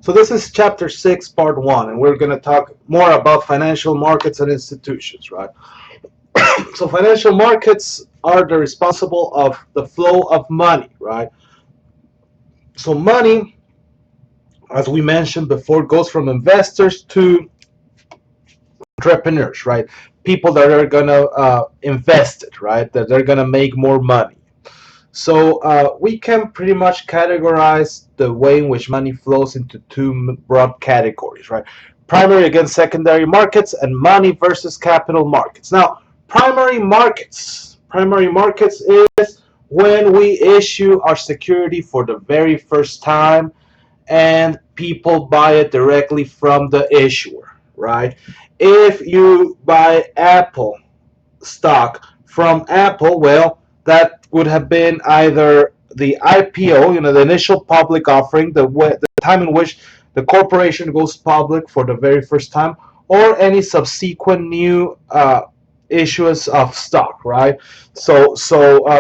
So this is chapter 6, part 1, and we're going to talk more about financial markets and institutions, right? So financial markets are the responsible of the flow of money, right? So money, as we mentioned before, goes from investors to entrepreneurs, right? People that are going to invest it, right? That they're going to make more money. So we can pretty much categorize the way in which money flows into two broad categories, right? Primary against secondary markets and money versus capital markets. Now, primary markets is when we issue our security for the very first time and people buy it directly from the issuer, right? If you buy Apple stock from Apple, well, that would have been either the IPO, the initial public offering, the time in which the corporation goes public for the very first time, or any subsequent new issuance of stock, right? So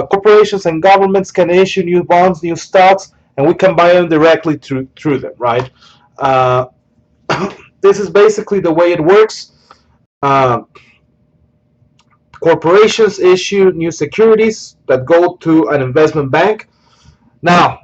corporations and governments can issue new bonds, new stocks, and we can buy them directly through them, right? Uh, this is basically the way it works. Uh, Corporations issue new securities that go to an investment bank. Now,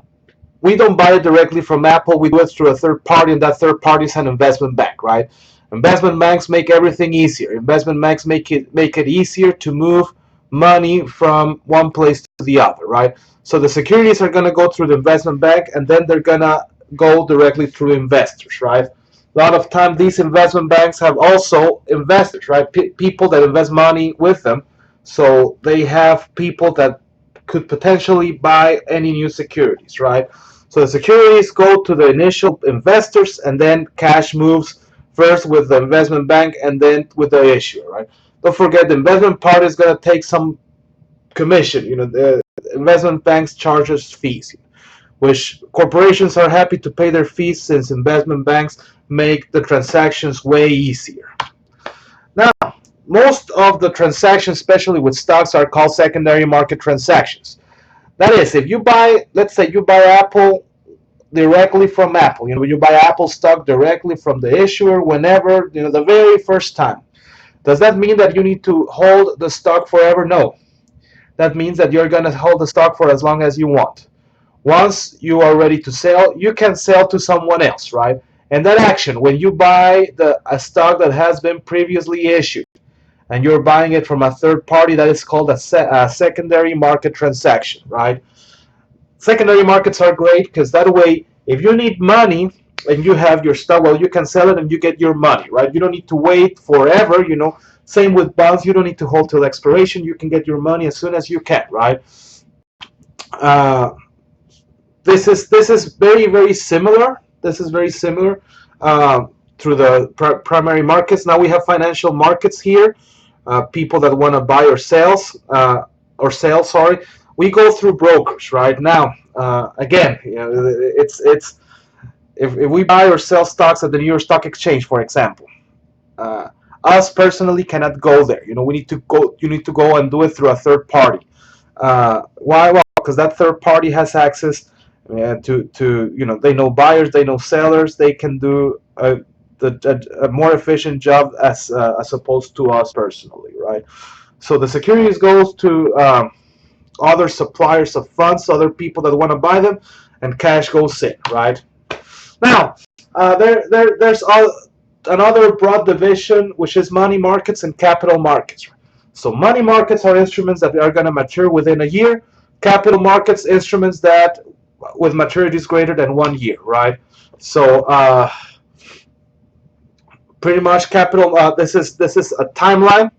we don't buy it directly from Apple. We do it through a third party, and that third party is an investment bank, right? Investment banks make everything easier. Investment banks make it easier to move money from one place to the other, right? So the securities are going to go through the investment bank, and then they're going to go directly through investors, right? A lot of time, these investment banks have also investors, right? People that invest money with them. So they have people that could potentially buy any new securities, right? So the securities go to the initial investors, and then cash moves first with the investment bank and then with the issuer, right? Don't forget the investment part is going to take some commission. The investment banks charges fees, which corporations are happy to pay their fees since investment banks make the transactions way easier. Now, most of the transactions, especially with stocks, are called secondary market transactions. That is, if you buy, let's say you buy Apple directly from Apple, you buy Apple stock directly from the issuer whenever, the very first time. Does that mean that you need to hold the stock forever? No. That means that you're going to hold the stock for as long as you want. Once you are ready to sell, you can sell to someone else, right? And that action, when you buy a stock that has been previously issued, and you're buying it from a third party, that is called a secondary market transaction, right? Secondary markets are great because that way, if you need money and you have your stock, well, you can sell it and you get your money, right? You don't need to wait forever. Same with bonds. You don't need to hold till expiration. You can get your money as soon as you can, right? Uh, this is very, very similar. This is very similar through the primary markets. Now we have financial markets here. People that want to buy or sell, sorry. We go through brokers, right? Now, again, it's if we buy or sell stocks at the New York Stock Exchange, for example, uh, us personally cannot go there. We need to go. You need to go and do it through a third party. Why? Well, because that third party has access to they know buyers, they know sellers, they can do a more efficient job as opposed to us personally, right? So the securities goes to other suppliers of funds, other people that want to buy them, and cash goes in, right? Now, there's another broad division, which is money markets and capital markets. So money markets are instruments that are going to mature within a year. Capital markets, instruments that with maturities greater than 1 year, right? So pretty much capital. This is a timeline.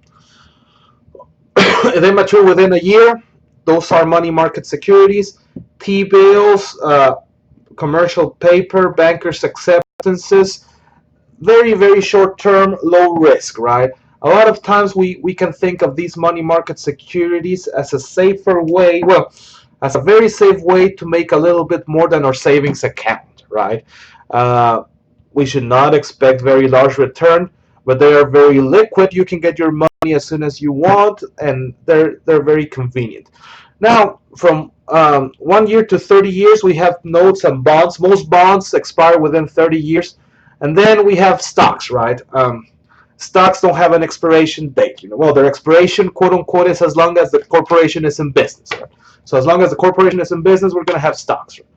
They mature within a year. Those are money market securities, T-bills, commercial paper, bankers' acceptances. Very, very short term, low risk, right? A lot of times we can think of these money market securities as a safer way, well, as a very safe way to make a little bit more than our savings account, right? Uh, we should not expect very large return, but they are very liquid. You can get your money as soon as you want, and they're very convenient. Now, from 1 year to 30 years, we have notes and bonds. Most bonds expire within 30 years. And then we have stocks, right? Stocks don't have an expiration date. Well, their expiration, quote unquote, is as long as the corporation is in business. Right? So as long as the corporation is in business, we're going to have stocks. Right?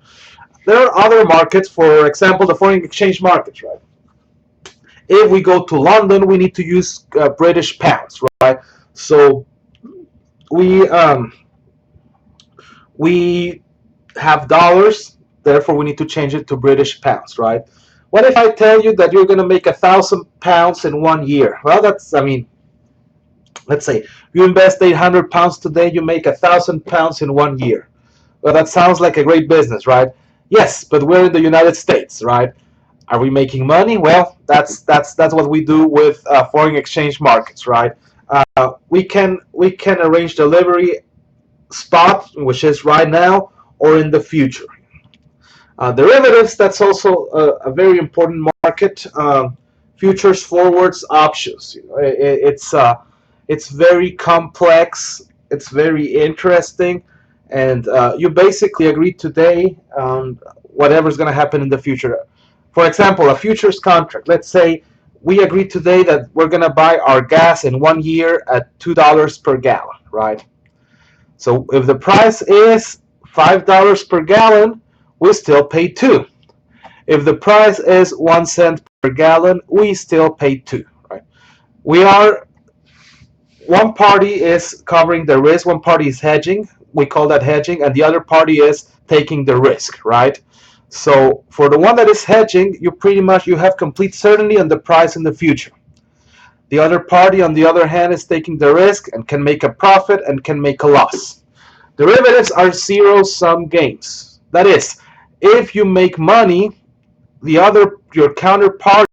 There are other markets, for example, the foreign exchange markets, right? If we go to London, we need to use British pounds, right? So we we have dollars, therefore we need to change it to British pounds, right? What if I tell you that you're going to make £1,000 in 1 year? Well, let's say you invest £800 today, you make £1,000 in 1 year. Well, that sounds like a great business, right? Yes, but we're in the United States, right? Are we making money? Well, that's what we do with foreign exchange markets, right? We can arrange delivery spot, which is right now, or in the future. Derivatives, that's also a very important market. Futures, forwards, options. It's very complex. It's very interesting, and you basically agree today on whatever's going to happen in the future. For example, a futures contract. Let's say we agree today that we're going to buy our gas in 1 year at $2 per gallon, right? So if the price is $5 per gallon, we still pay 2. If the price is 1 cent per gallon, we still pay 2. Right? We are One party is covering the risk, one party is hedging. We call that hedging, and the other party is taking the risk, right? So for the one that is hedging, you have complete certainty on the price in the future. The other party, on the other hand, is taking the risk and can make a profit and can make a loss. Derivatives are zero-sum games. That is, if you make money, your counterparty